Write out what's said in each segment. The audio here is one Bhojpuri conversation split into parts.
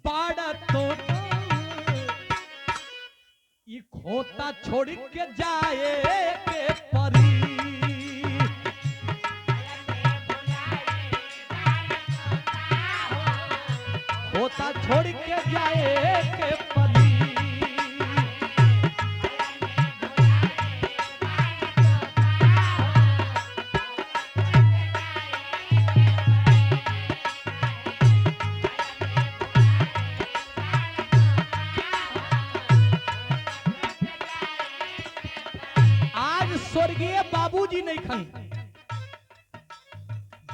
बाड़ा तोता ई खोता छोड़ के जाए के परी खोता छोड़ के जाए के परी स्वर्गीय बाबूजी नहीं खन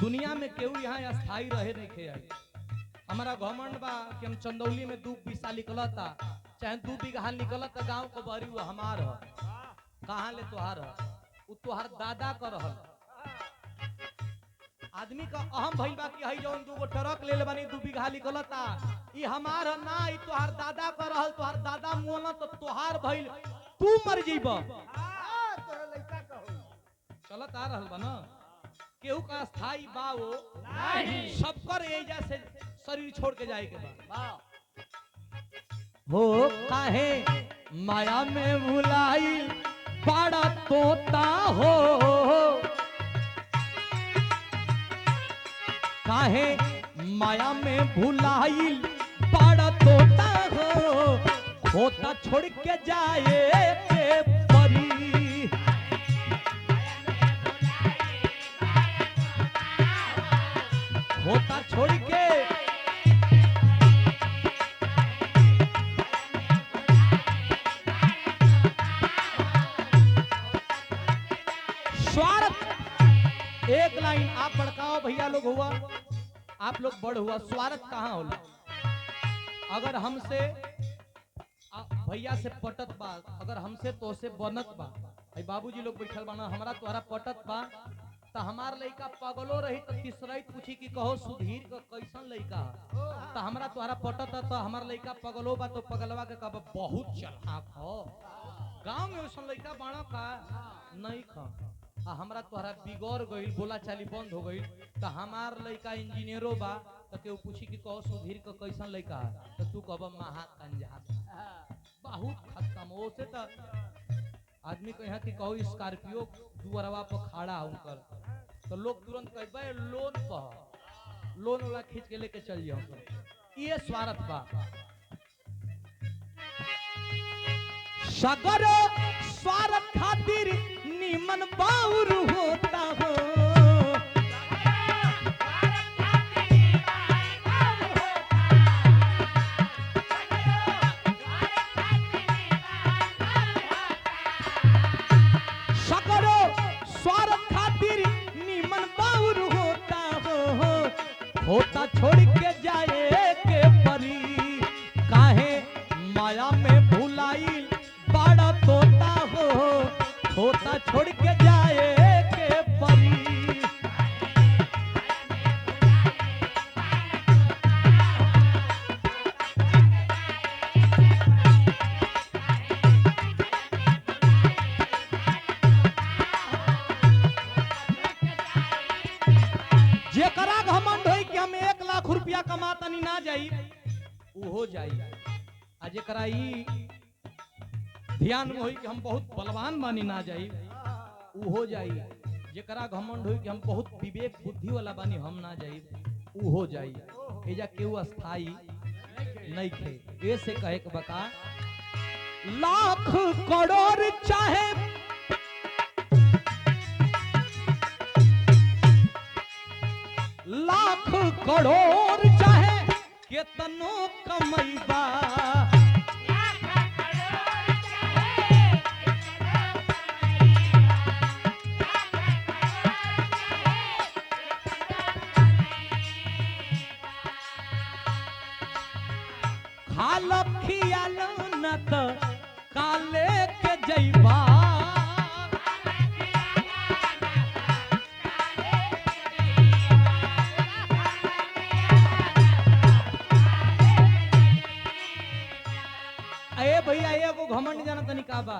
दुनिया में केहू यहाँ स्थायी रहे नहीं खे आई हमारा घमंड बा कि हम चंदौली में 2 बीसा निकलता चाहे 2 बीघा निकलता गांव को बरी वो हमार है कहाँ ले तोहार है वो तोहार दादा कर रहल आदमी का अहम भइल बा कि हई जौन 2 गो ट्रक ले ले बानी 2 बीघा निकलता ई हमार है ना ई तोहार दादा कर रहल तोहार दादा मुआना तो तोहार भइल तू मर जइबा चलत आ रहल बा ना केहू का स्थायी बा वो नहीं सबकर एजा से शरीर छोड़ के जाए के बा हो काहे माया में भुलाई बड़ा तोता हो काहे माया में भुलाई बड़ा तोता हो खोता छोड़ के जाए के परी खोता छोड़ के स्वार्थ एक लाइन आप बड़काओ भैया लोग हुआ आप लोग बड़ हुआ स्वार्थ कहाँ होला अगर हमसे भैया से पटत बा अगर हमसे तो से बनत बा भाई बाबूजी लोग बैठल बाना हमारा तोहरा पटत बा तो हमार लड़का पगलो रही तो तीसरई पूछी कि कहो सुधीर का कैसन लड़का तो हमारा तोहरा पटत तो हमार लड़का पगलो बा तो पगलवा के कब बहुत चढ़ाक हो गांव में वैसन लड़का बाणा का नहीं खा हमरा तोहरा बिगड़ गई बोला चाली बंद हो गई तो हमार लड़का इंजीनियरो बा तो केहू पूछी कि कहो सुधीर का कैसन लड़का तो तू कब महा कंजात बहुत खत्म हो से तो आदमी कहे कि कहो स्कॉर्पियो दुआरवा पर खड़ा उनकर तो लोग तुरंत कहबे लोन पर लोन वाला खींच के लेके चल जाओ ये स्वार्थ बा सगर स्वार्थ खातिर निमन बाउर होता हो होता छोड़ के जाए के परी काहे माया में भुलाई बड़ा तोता हो होता छोड़ के जाए के परी जेकरा घमंड होई कि हम 1 लाख रुपया कमातनी ना जाई उ हो जाई आ जेकरा ई ध्यान में होई कि हम बहुत बलवान बानी ना जाई उ हो जाई जेकरा घमंड होई कि हम बहुत विवेक बुद्धि वाला बानी हम ना जाई उ हो जाई एजा केहू स्थायी नहीं थे ऐसे कहे के बता लाख करोड़ चाहे लाख करोड़ चाहे केतनो कमैबा खाल खियाल न त काले के जैबा भैया एगो घमंड जाना तनी का बा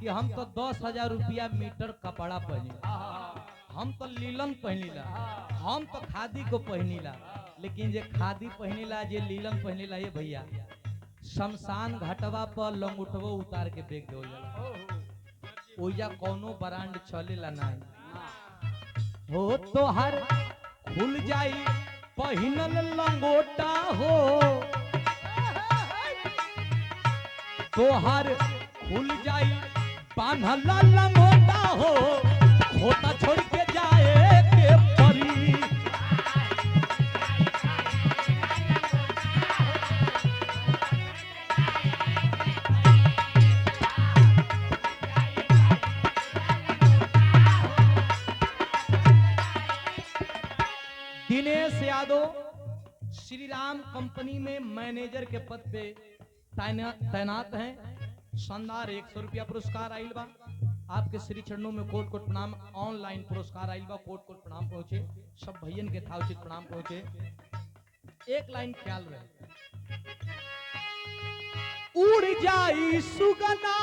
कि हम तो 10,000 रुपया मीटर कपड़ा पहनी हम तो लीलन पहनीला हम तो खादी को पहनीला लेकिन जे खादी पहनेला जे लीलन पहनेला ये भैया शमशान घाटवा पर लंगुटवो उतार के फेंक दो ओइजा कोनो ब्रांड चलेला नहीं हो तो हर खुल जाई पहिनल लंगोटा हो तो हर खुल जाई बांधल लंगोटा हो होता छोड़ के जाए के परी दिनेश यादव श्री राम कंपनी में मैनेजर के पद पे तैनात हैं। शानदार 100 रुपया पुरस्कार आइल बा। आपके श्री चरणों में कोट कोट प्रणाम। ऑनलाइन पुरस्कार आइल बा, कोट कोट प्रणाम पहुंचे। सब भैयन के था उचित प्रणाम पहुंचे। एक लाइन ख्याल रहे, उड़ जाई सुगना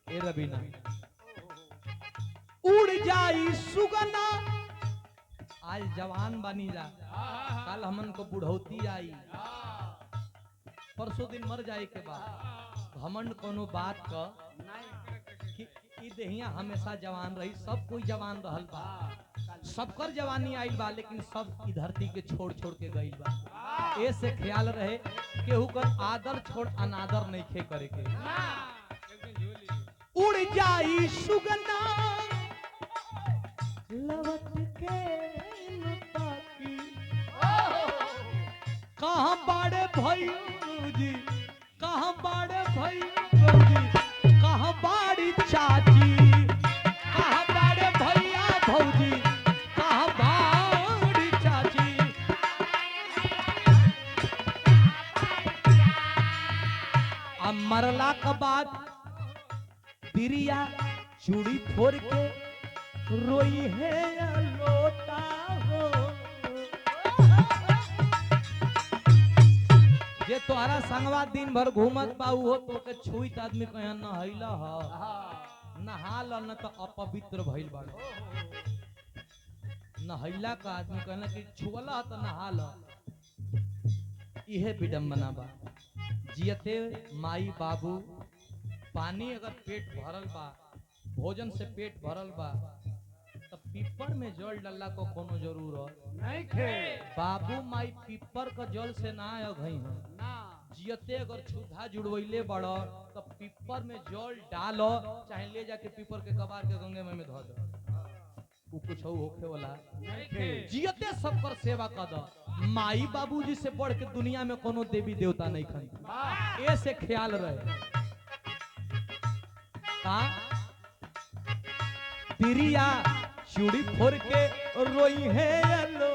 ए रबीना, उड़ जाई सुगना। आज जवान बनी जा, कल हमन को बुढ़ौती आई, परसों दिन मर जाए के बाद घमंड कोनो बात का कि देहिया हमेशा जवान रही। सब कोई जवान रहल बा, सबकर जवानी आइल बा, लेकिन सब ई धरती के छोड़ छोड़ के गइल बा। ऐसे ख्याल रहे केहू कर आदर छोड़ अनादर नहीं खे करे के। उड़ जाई सुगना लवट के ताकी, कहाँ बाड़े भैया, कहाँ बाड़े भैया, कहाँ बाड़ी चाची, कहाँ बाड़े भैया भौजी, कहाँ बाड़ी चाची। अब मरला के बाद पिरिया चूड़ी फोड़ के रोई है लोटा हो। जे तोहरा संगवा दिन भर घूमत बा हो तो के छुईत आदमी कहे नहैला ह, नहाल न तो अपवित्र भइल बाड़। नहैला का आदमी कहना कि छुअला तो नहाल, इहे विडंबना बा। जियते माई बाबू पानी अगर पेट भरल बा, भोजन से पेट भरल बा, तो पीपर में जल डालला को कोनो जरूरत नहीं थे। बाबू माई पीपर का जल से ना अघई है ना। जियते अगर छुधा जुड़वैले बड़ तो पीपर में जल डालो, चाहे ले जाके पीपर के कबार के गंगे में धो दो, वो कुछ होखे वाला नहीं थे। जियते सबकर सेवा कर दो। माई बाबूजी से बढ़ के दुनिया में कोनो देवी देवता नहीं खन। ऐसे ख्याल रहे का पिरिया चूड़ी फोड़ के रोई है लो,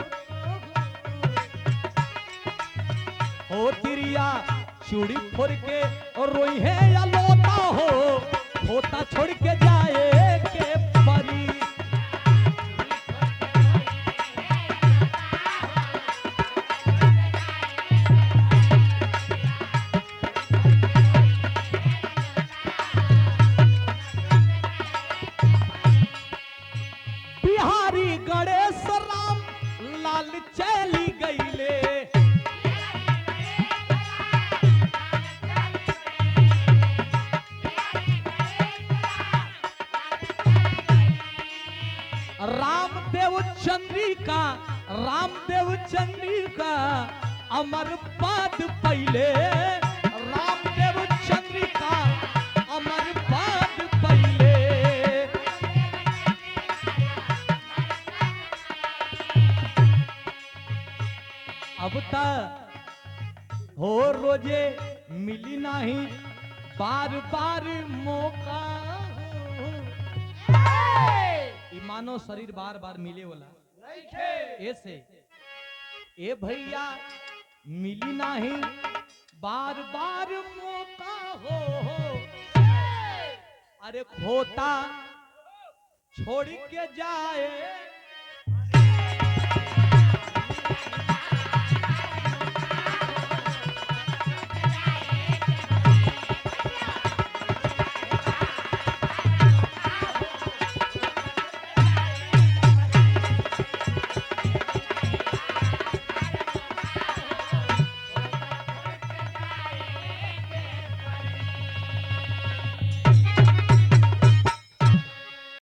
ओ तिरिया चूड़ी फोड़ के रोई है या लोटा हो, होता छोड़ के जाए के परी। बिहारी गणेश राम लाल चली गईले, रामदेव चंद्रिका अमर पाद पहले, रामदेव चंद्रिका अमर पाद पहले। अब तक हो रोजे मिली नहीं बार बार मौका, मानो शरीर बार बार मिले वाला ऐसे ए भैया मिली नहीं बार बार मौका हो। अरे खोता छोड़ के जाए